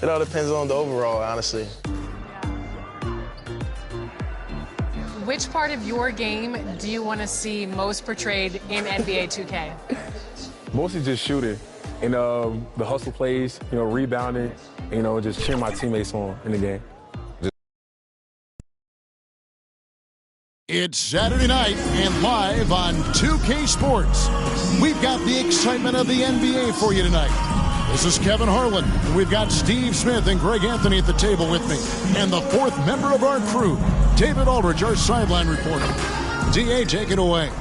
it all depends on the overall, honestly. Which part of your game do you want to see most portrayed in NBA 2K? Mostly just shooting and the hustle plays, rebounding, just cheering my teammates on in the game. It's Saturday night and live on 2K Sports. We've got the excitement of the NBA for you tonight. This is Kevin Harlan. We've got Steve Smith and Greg Anthony at the table with me. And the fourth member of our crew, David Aldridge, our sideline reporter. DA, take it away.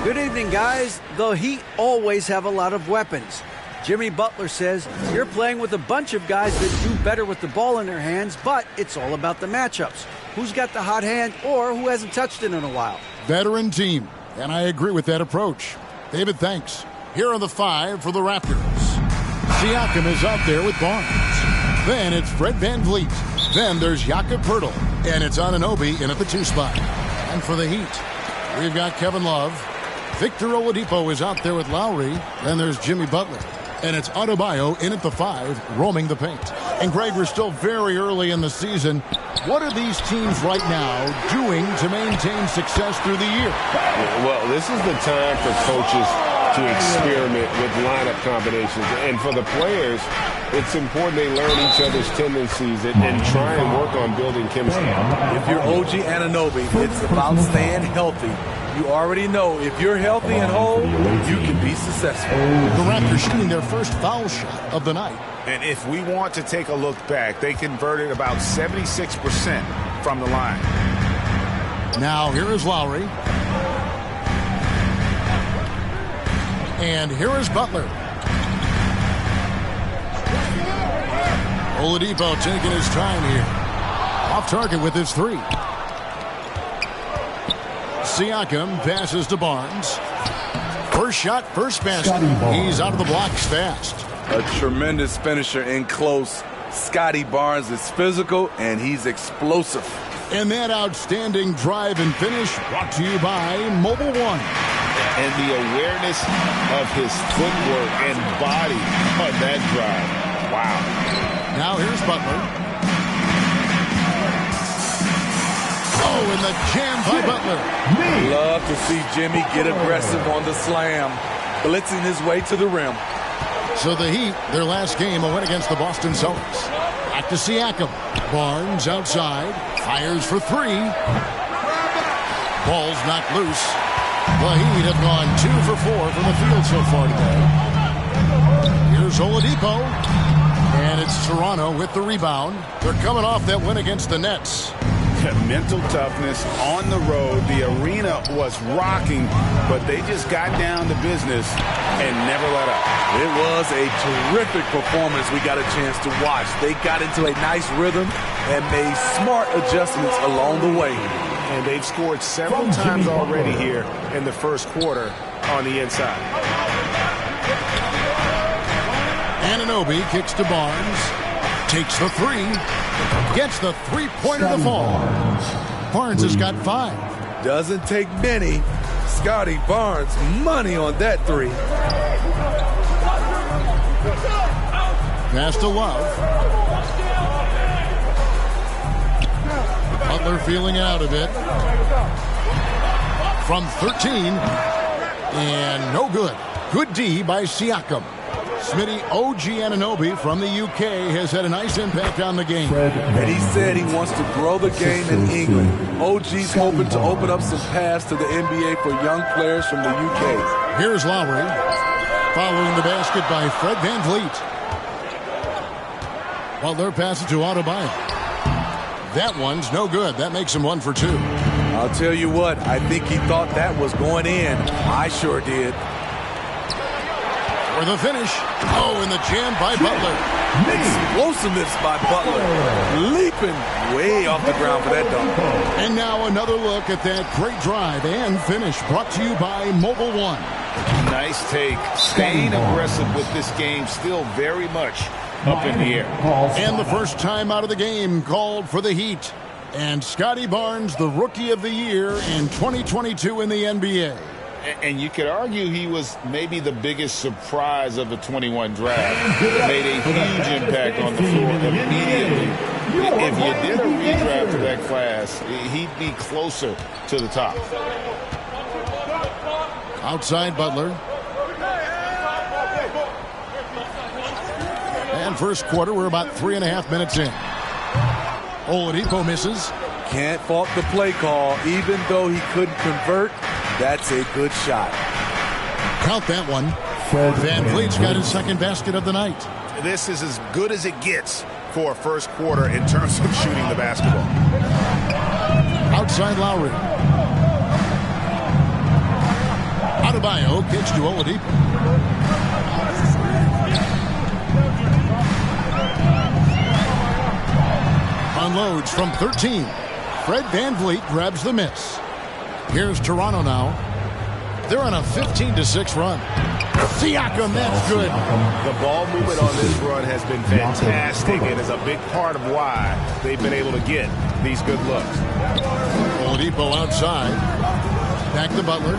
Good evening, guys. The Heat always have a lot of weapons. Jimmy Butler says you're playing with a bunch of guys that do better with the ball in their hands, but it's all about the matchups. Who's got the hot hand or who hasn't touched it in a while? Veteran team, and I agree with that approach. David, thanks. Here are the 5 for the Raptors. Siakam is out there with Barnes. Then it's Fred VanVleet. Then there's Jakob Poeltl. And it's Anunoby in at the 2 spot. And for the Heat, we've got Kevin Love. Victor Oladipo is out there with Lowry. Then there's Jimmy Butler. And it's Adebayo in at the 5, roaming the paint. And Greg, we're still very early in the season. What are these teams right now doing to maintain success through the year? Well, this is the time for coaches to experiment with lineup combinations. And for the players, it's important they learn each other's tendencies and try and work on building chemistry. If you're OG Anunoby, it's about staying healthy. You already know if you're healthy and whole, you can be successful. The Raptors shooting their first foul shot of the night. And if we want to take a look back, they converted about 76% from the line. Now here is Lowry. And here is Butler. Oladipo taking his time here. Off target with his 3. Siakam passes to Barnes. First shot, first basket. He's out of the blocks fast. A tremendous finisher in close. Scotty Barnes is physical and he's explosive. And that outstanding drive and finish brought to you by Mobile One. And the awareness of his footwork and body on that drive. Wow. Now here's Butler. Oh, and the jam by Butler. Love to see Jimmy get aggressive on the slam, blitzing his way to the rim. So the Heat, their last game, a win against the Boston Celtics. Back to Siakam. Barnes outside, fires for 3. Ball's knocked loose. The Heat have gone 2 for 4 from the field so far today. Here's Oladipo. And it's Toronto with the rebound. They're coming off that win against the Nets. Mental toughness on the road. The arena was rocking, but they just got down to business and never let up. It was a terrific performance we got a chance to watch. They got into a nice rhythm and made smart adjustments along the way. And they've scored several times already here in the first quarter on the inside. Anunoby kicks to Barnes. Takes the 3. Gets the 3-pointer to fall. Barnes has got 5. Doesn't take many. Scotty Barnes, money on that 3. Pass to Love. Butler feeling out a bit. From 13. And no good. Good D by Siakam. Smitty, OG Anunoby from the UK has had a nice impact on the game. And he said he wants to grow the game in England. OG's hoping to open up some paths to the NBA for young players from the UK. Here's Lowry. Following the basket by Fred VanVleet. Butler passes to Adebayo. That one's no good. That makes him 1 for 2. I'll tell you what, I think he thought that was going in. I sure did. For the finish. Oh, and the jam by Butler. Explosiveness by Butler. Leaping way off the ground for that dunk. And now another look at that great drive and finish brought to you by Mobile One. Nice take. Staying aggressive with this game, still very much up in the air. And the first time out of the game called for the Heat. And Scotty Barnes, the Rookie of the Year in 2022 in the NBA. And you could argue he was maybe the biggest surprise of the 21 draft. Made a huge impact on the floor immediately. If you did a redraft of that class, he'd be closer to the top. Outside Butler. And first quarter, we're about 3.5 minutes in. Oladipo misses. Can't fault the play call. Even though he couldn't convert, that's a good shot. Count that one. Van Vliet's got his second basket of the night. This is as good as it gets for a first quarter in terms of shooting the basketball. Outside Lowry. Adebayo kicks to Oladipo. Unloads from 13. Fred Van Vliet grabs the miss. Here's Toronto now. They're on a 15-6 run. Siakam, that's good. The ball movement on this run has been fantastic and is a big part of why they've been able to get these good looks. Oladipo outside. Back to Butler.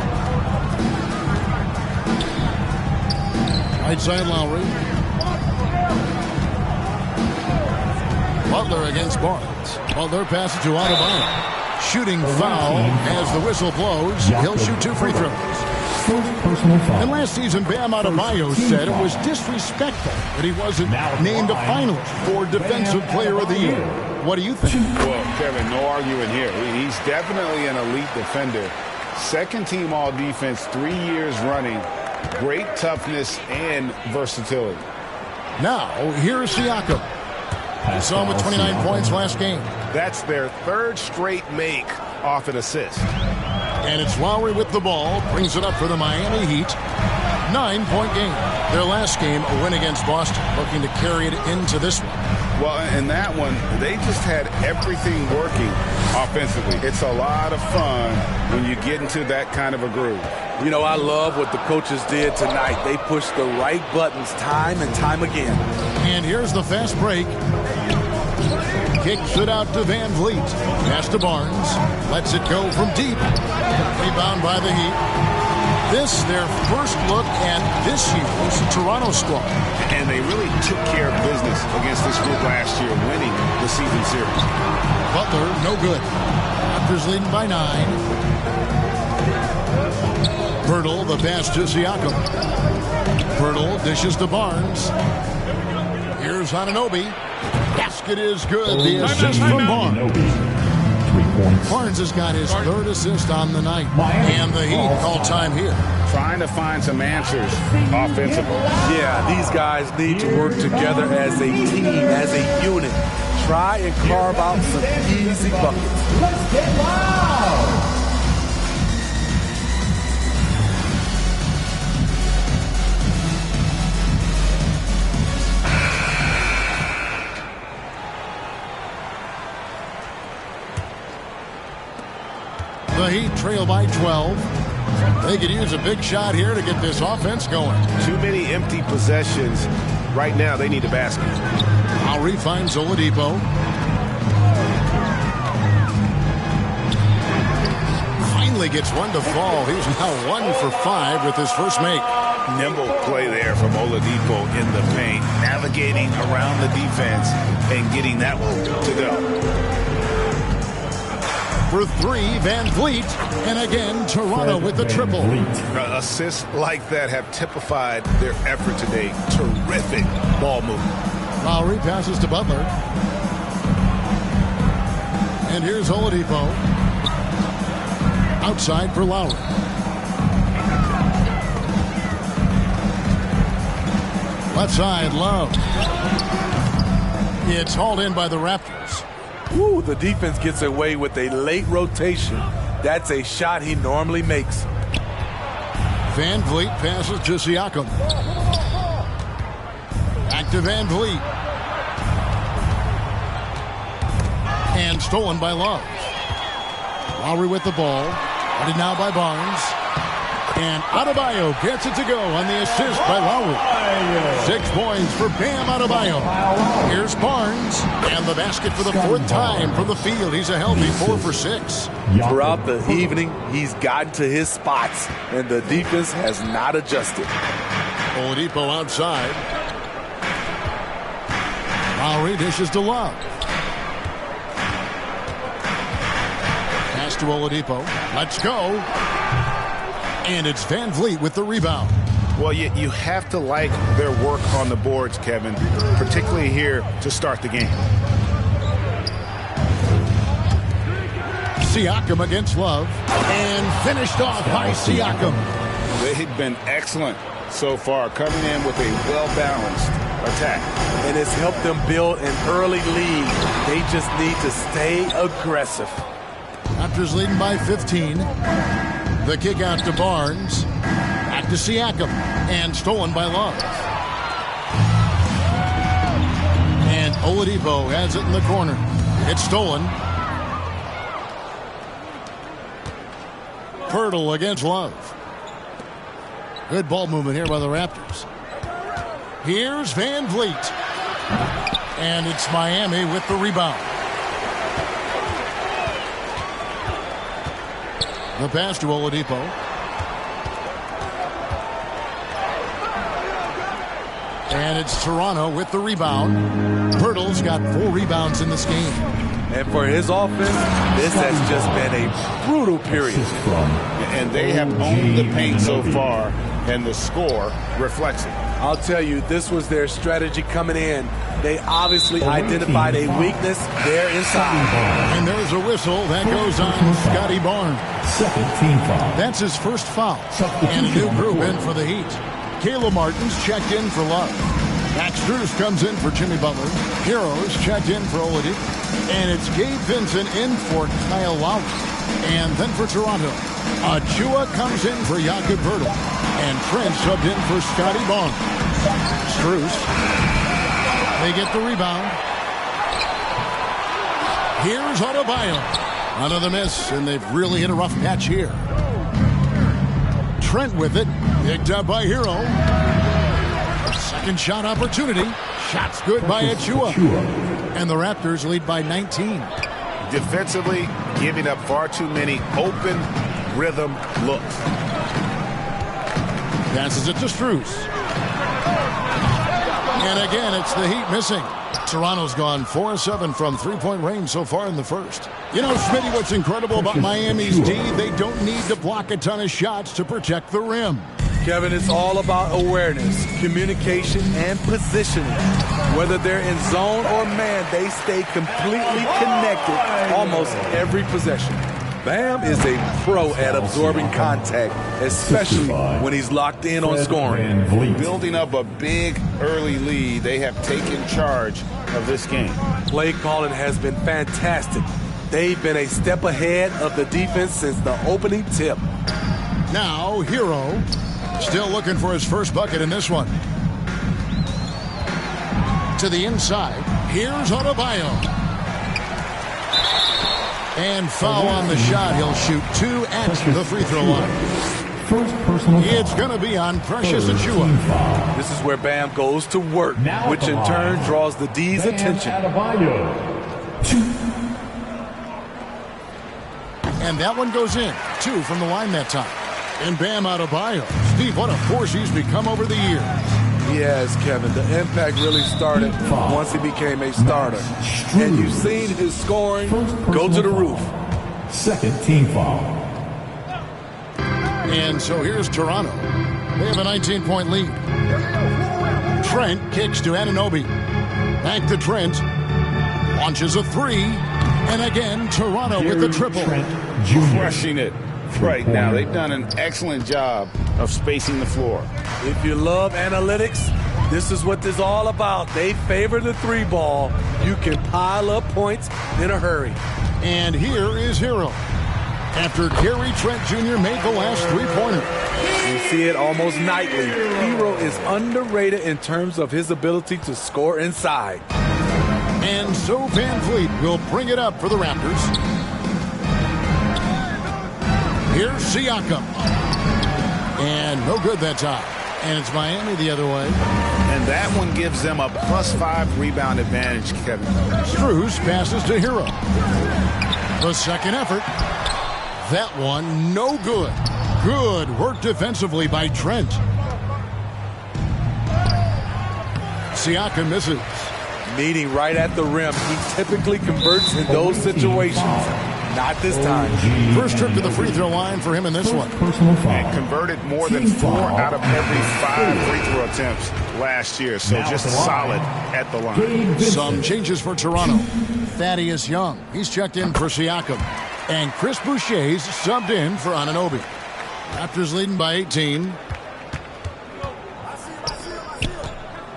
Right side Lowry. Butler against Barnes. Butler passes to Adebayo. Shooting foul as the whistle blows. He'll shoot 2 free throws. And last season, Bam Adebayo said it was disrespectful that he wasn't named a finalist for Defensive Player of the Year. What do you think? Well, Kevin, no arguing here. He's definitely an elite defender. Second team all defense 3 years running. Great toughness and versatility. Now, here's Siakam. You saw him with 29 points last game. That's their third straight make off an assist. And it's Lowry with the ball. Brings it up for the Miami Heat. 9-point game. Their last game, a win against Boston. Looking to carry it into this one. Well, in that one, they just had everything working offensively. It's a lot of fun when you get into that kind of a groove. You know, I love what the coaches did tonight. They pushed the right buttons time and time again. And here's the fast break. Kicks it out to Van Vliet. Pass to Barnes. Lets it go from deep. Rebound by the Heat. This, their first look at this year's Toronto squad. And they really took care of business against this group last year, winning the season series. Butler, no good. Raptors leading by 9. Pirtle, the pass to Siakam. Pirtle dishes to Barnes. Here's Anunoby. Basket is good. The assist from Barnes. Barnes has got his third assist on the night. And the Heat call time here. Trying to find some answers offensively. Yeah, these guys need to work together as a team, as a unit. Try and carve out some easy buckets. Let's get loud! The Heat trail by 12. They could use a big shot here to get this offense going. Too many empty possessions. Right now, they need a basket. Lowry finds Oladipo. Finally gets one to fall. He's now 1 for 5 with his first make. Nimble play there from Oladipo in the paint, navigating around the defense and getting that one to go. For 3, Van Vliet. And again, Toronto with the triple. Assists like that have typified their effort today. Terrific ball movement. Lowry passes to Butler. And here's Oladipo. Outside for Lowry. Left side, Love. It's hauled in by the Raptors. Woo, the defense gets away with a late rotation. That's a shot he normally makes. Van Vliet passes to Siakam. Back to Van Vliet. And stolen by Love. Lowry with the ball. Ready now by Barnes. And Adebayo gets it to go on the assist by Lowry. 6 points for Bam Adebayo. Here's Barnes. And the basket for the 4th time from the field. He's a healthy 4 for 6. Throughout the evening, he's gotten to his spots, and the defense has not adjusted. Oladipo outside. Lowry dishes to Love. Pass to Oladipo. Let's go. And it's Van Vliet with the rebound. Well, you have to like their work on the boards, Kevin, particularly here to start the game. Siakam against Love. And finished off by Siakam. They've been excellent so far, coming in with a well-balanced attack. And it's helped them build an early lead. They just need to stay aggressive. Raptors leading by 15. The kick out to Barnes. Back to Siakam. And stolen by Love. And Oladipo has it in the corner. It's stolen. Pirtle against Love. Good ball movement here by the Raptors. Here's Van Vliet. And it's Miami with the rebound. The pass to Oladipo. And it's Toronto with the rebound. Pirtle's got 4 rebounds in this game. And for his offense, this has just been a brutal period. And they have owned the paint so far, and the score reflects it. I'll tell you, this was their strategy coming in. They obviously identified a weakness there inside. And there's a whistle that goes on Scotty Barnes. Second team foul. That's his first foul. And a new group in for the Heat. Caleb Martin's checked in for Love. Max Strus comes in for Jimmy Butler. Heroes checked in for Oladipo. And it's Gabe Vincent in for Kyle Lowry. And then for Toronto, Achua comes in for Jakob Poeltl. And Trent subbed in for Scotty Barnes. Strus. They get the rebound. Here's Adebayo. Another miss, and they've really hit a rough patch here. Trent with it. Picked up by Hero. Second shot opportunity. Shot's good by Achua. And the Raptors lead by 19. Defensively, giving up far too many open rhythm looks. Passes it to Strus. And again, it's the Heat missing. Toronto's gone 4-7 from three-point range so far in the first. You know, Smitty, what's incredible about Miami's D, they don't need to block a ton of shots to protect the rim. Kevin, it's all about awareness, communication, and positioning. Whether they're in zone or man, they stay completely connected almost every possession. Bam is a pro at absorbing contact, especially when he's locked in on scoring. Building up a big early lead, they have taken charge of this game. Play calling has been fantastic. They've been a step ahead of the defense since the opening tip. Now, Hero, still looking for his first bucket in this one. To the inside, here's Adebayo. And foul on the shot. He'll shoot 2 at the free throw line. First personal foul. It's going to be on Precious Achua. This is where Bam goes to work, which in turn draws the D's attention. Adebayo. 2. And that one goes in. 2 from the line that time. And Bam Adebayo. Steve, what a force he's become over the years. He has, Kevin. The impact really started once he became a starter. And you've seen his scoring go to the roof. Second team foul. And so here's Toronto. They have a 19-point lead. Trent kicks to Anunoby. Back to Trent. Launches a 3. And again, Toronto with the triple. Crushing it right now. They've done an excellent job of spacing the floor. If you love analytics, this is what this is all about. They favor the 3-ball. You can pile up points in a hurry. And here is Hero. After Gary Trent Jr. made the last 3-pointer. You see it almost nightly. Hero is underrated in terms of his ability to score inside. And so Van Vliet will bring it up for the Raptors. Here's Siakam. And no good that time. And it's Miami the other way. And that one gives them a +5 rebound advantage, Kevin. Strus passes to Hero. The second effort. That one no good. Good work defensively by Trent. Siakam misses. Meeting right at the rim. He typically converts in those situations. Not this time. First trip to the free throw line for him in this one. And converted more than 4 out of every 5 free throw attempts last year. So just solid at the line. Some changes for Toronto. Thaddeus Young. He's checked in for Siakam. And Chris Boucher's subbed in for Anunoby. Raptors leading by 18.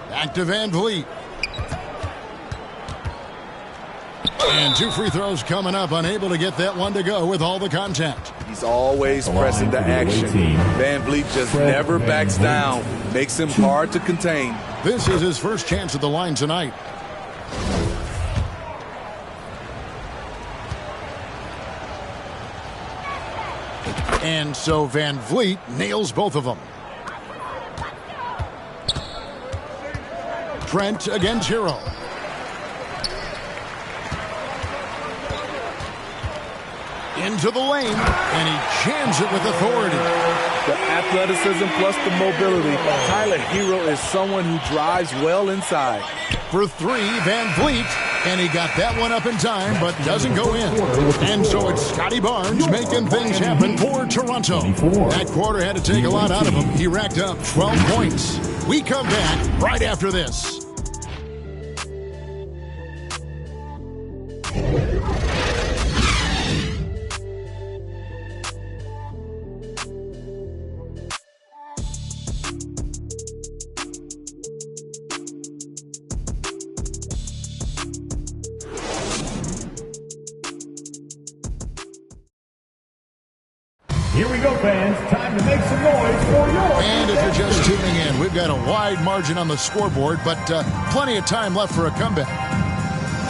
Back to Van Vliet. And 2 free throws coming up, unable to get that one to go with all the contact. He's always pressing the action. Van Vliet just never backs down. Makes him hard to contain. This is his first chance at the line tonight. And so Van Vliet nails both of them. Trent against Hero. Into the lane, and he jams it with authority. The athleticism plus the mobility. Tyler Hero is someone who drives well inside. For 3, Van Vliet, and he got that one up in time, but doesn't go in. And so it's Scotty Barnes making things happen for Toronto. That quarter had to take a lot out of him. He racked up 12 points. We come back right after this. Here we go, fans. Time to make some noise for yours. And if you're just tuning in, we've got a wide margin on the scoreboard, but plenty of time left for a comeback.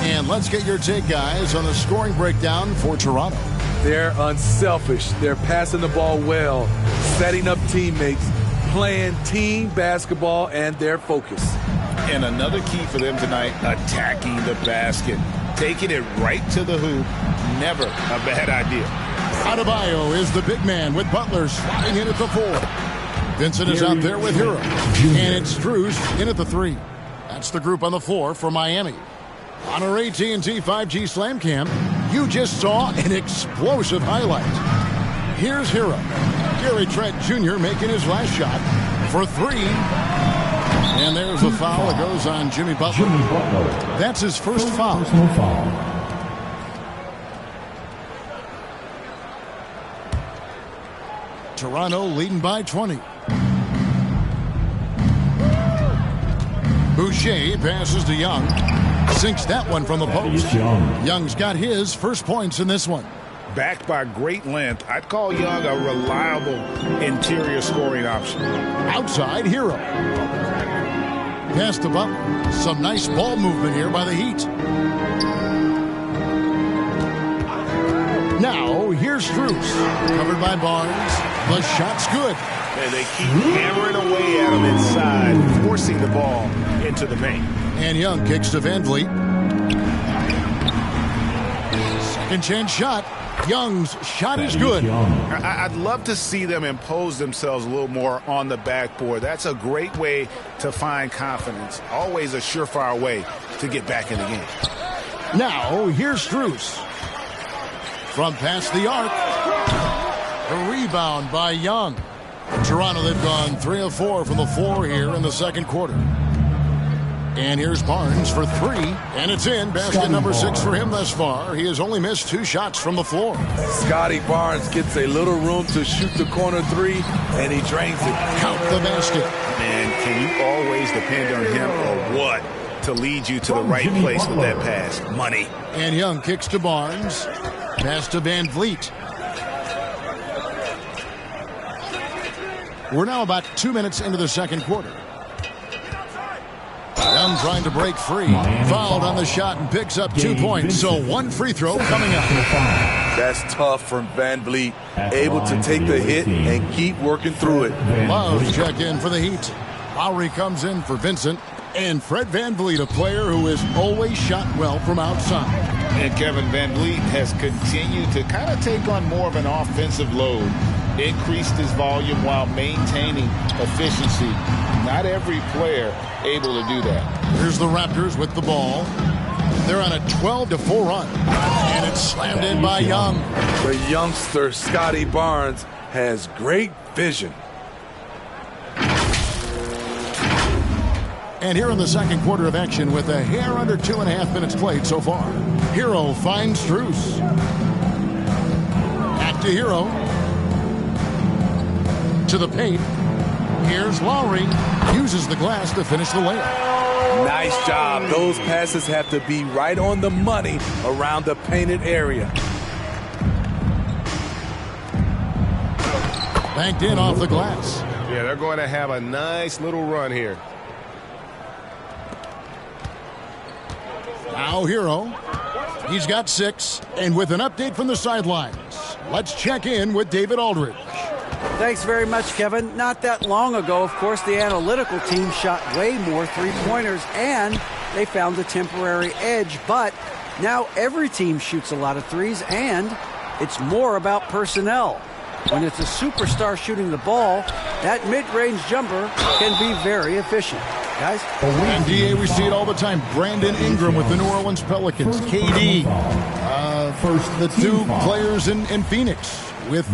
And let's get your take, guys, on the scoring breakdown for Toronto. They're unselfish. They're passing the ball well, setting up teammates, playing team basketball, and their focus. And another key for them tonight, attacking the basket. Taking it right to the hoop, never a bad idea. Adebayo is the big man with Butler sliding in at the 4. Vincent is out there with Hero. And it's Strus in at the 3. That's the group on the floor for Miami. On our AT&T 5G Slam Cam, you just saw an explosive highlight. Here's Hero. Gary Trent Jr. making his last shot for 3. And there's a foul that goes on Jimmy Butler. That's his first foul. Personal foul. Toronto leading by 20. Boucher passes to Young. Sinks that one from the post. Young's got his first points in this one. Backed by great length, I'd call Young a reliable interior scoring option. Outside, Hero. Pass to Butler. Some nice ball movement here by the Heat. Now, here's Strus. Covered by Barnes. The shot's good. And they keep hammering away at him inside, forcing the ball into the paint. And Young kicks to Van Vliet. Second chance shot. Young's shot is good. I'd love to see them impose themselves a little more on the backboard. That's a great way to find confidence. Always a surefire way to get back in the game. Now, here's Strus. From past the arc. A rebound by Young. Toronto, they've gone 3 of 4 from the floor here in the second quarter. And here's Barnes for 3, and it's in. Basket number 6 for him thus far. He has only missed 2 shots from the floor. Scotty Barnes gets a little room to shoot the corner 3, and he drains it. Count the basket. And can you always depend on him or what to lead you to the right place with that pass? Money. And Young kicks to Barnes. Pass to Van Vliet. We're now about 2 minutes into the second quarter. Young trying to break free. Fouled on the shot and picks up 2 points. So 1 free throw coming up. That's tough from Van Vliet. Able to take the hit and keep working through it. Love check in for the Heat. Lowry comes in for Vincent. And Fred Van Vliet, a player who has always shot well from outside. And Kevin Van Vliet has continued to kind of take on more of an offensive load. Increased his volume while maintaining efficiency. Not every player able to do that. Here's the Raptors with the ball. They're on a 12-4 run. And it's slammed in by Young. The youngster, Scotty Barnes, has great vision. And here in the second quarter of action with a hair under 2.5 minutes played so far. Hero finds Strus. Back to Hero. To the paint. Here's Lowry. Uses the glass to finish the layup. Nice job. Those passes have to be right on the money around the painted area. Banked in off the glass. Yeah, they're going to have a nice little run here. Now Hero. He's got 6. And with an update from the sidelines, let's check in with David Aldridge. Thanks very much, Kevin. Not that long ago, of course, the analytical team shot way more three-pointers, and they found a temporary edge. But now every team shoots a lot of threes, and it's more about personnel. When it's a superstar shooting the ball, that mid-range jumper can be very efficient. Guys? NBA, we see it all the time. Brandon Ingram with the New Orleans Pelicans. KD. The 2 players in Phoenix with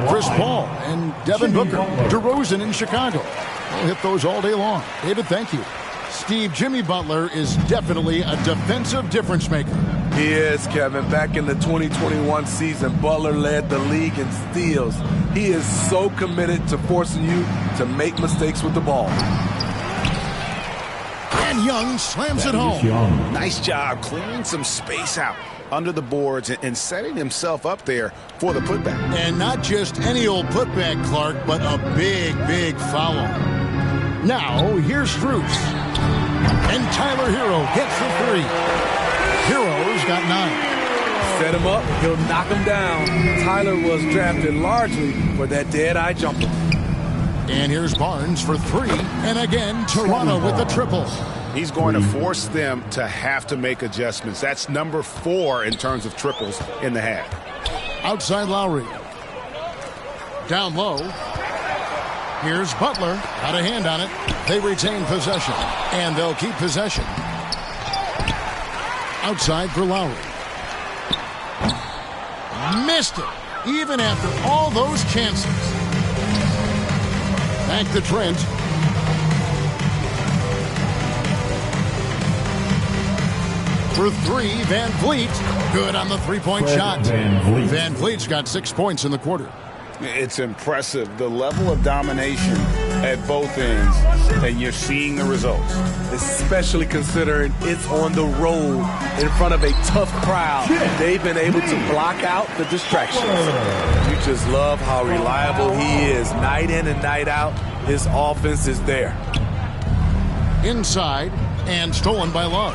Chris Paul and Devin Booker. DeRozan in Chicago. We'll hit those all day long. David, thank you. Steve, Jimmy Butler is definitely a defensive difference maker. He is, Kevin. Back in the 2021 season, Butler led the league in steals. He is so committed to forcing you to make mistakes with the ball. And Young slams it home. Nice job clearing some space out under the boards and setting himself up there for the putback. And not just any old putback, Clark, but a big, big foul. Now, here's Strus. And Tyler Hero hits the 3. Hero's got 9. Set him up, he'll knock him down. Tyler was drafted largely for that dead-eye jumper. And here's Barnes for 3. And again, Toronto with the triple. He's going to force them to have to make adjustments. That's number 4 in terms of triples in the half. Outside Lowry. Down low. Here's Butler. Got a hand on it. They retain possession. And they'll keep possession. Outside for Lowry. Missed it. Even after all those chances. Back to Trent. For 3, Van Vliet. Good on the three-point shot. Van Vliet's got 6 points in the quarter. It's impressive, the level of domination at both ends, and you're seeing the results. Especially considering it's on the road in front of a tough crowd. They've been able to block out the distractions. You just love how reliable he is. Night in and night out, his offense is there. Inside, and stolen by Love.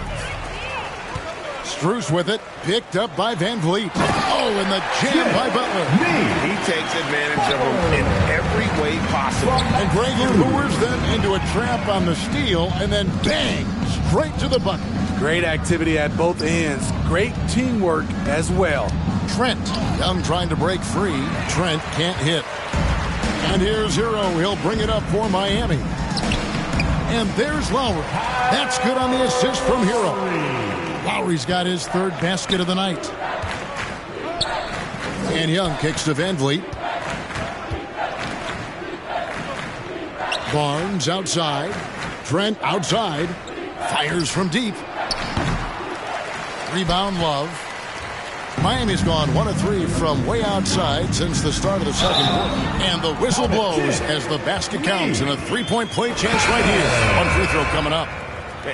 Strus with it, picked up by Van Vliet. Oh, and the jam by Butler. He takes advantage of him in every way possible. And Greg lures them into a trap on the steal, and then bang, straight to the bucket. Great activity at both ends. Great teamwork as well. Trent, Young trying to break free. Trent can't hit. And here's Hero. He'll bring it up for Miami. And there's Lowry. That's good on the assist from Hero. Lowry's got his 3rd basket of the night. And Young kicks to Van Vliet. Barnes outside. Trent outside. Fires from deep. Rebound Love. Miami's gone 1 of 3 from way outside since the start of the second quarter. And the whistle blows as the basket counts and a 3-point play chance right here. 1 free throw coming up.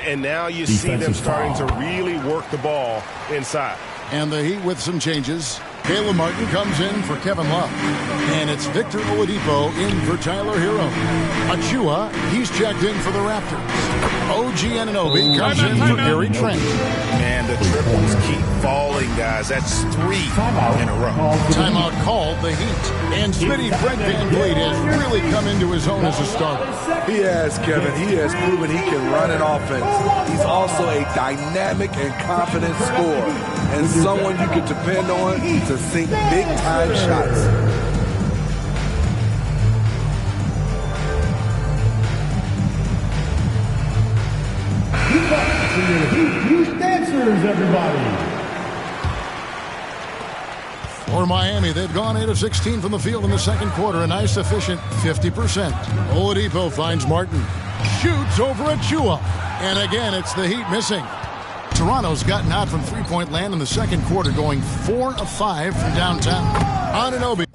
And now you see them starting to really work the ball inside. And the Heat with some changes. Caleb Martin comes in for Kevin Love. And it's Victor Oladipo in for Tyler Hero. Achua, he's checked in for the Raptors. OG Anunoby comes in for Gary Trent. Man, the triples keep falling, guys. That's 3 in a row. Timeout called the Heat. And Smitty Fred VanVleet has really come into his own as a starter. He has, Kevin. He has proven he can run an offense. He's also a dynamic and confident scorer, and someone you can depend on to sink big-time shots. Youth dancers, everybody. For Miami, they've gone 8 of 16 from the field in the second quarter. A nice, efficient 50%. Oladipo finds Martin. Shoots over Achua. And again, it's the Heat missing. Toronto's gotten hot from three-point land in the second quarter, going 4 of 5 from downtown. Anunoby.